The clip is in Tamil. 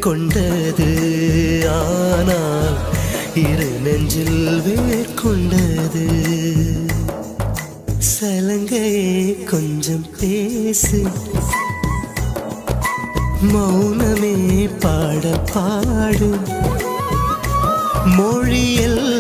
கொண்டது, ஆனால் இரு நெஞ்சில் வேர்கொண்டது. சலங்கையே கொஞ்சம் பேசு, மௌனமே பாட பாடு, மொழியெல்லாம்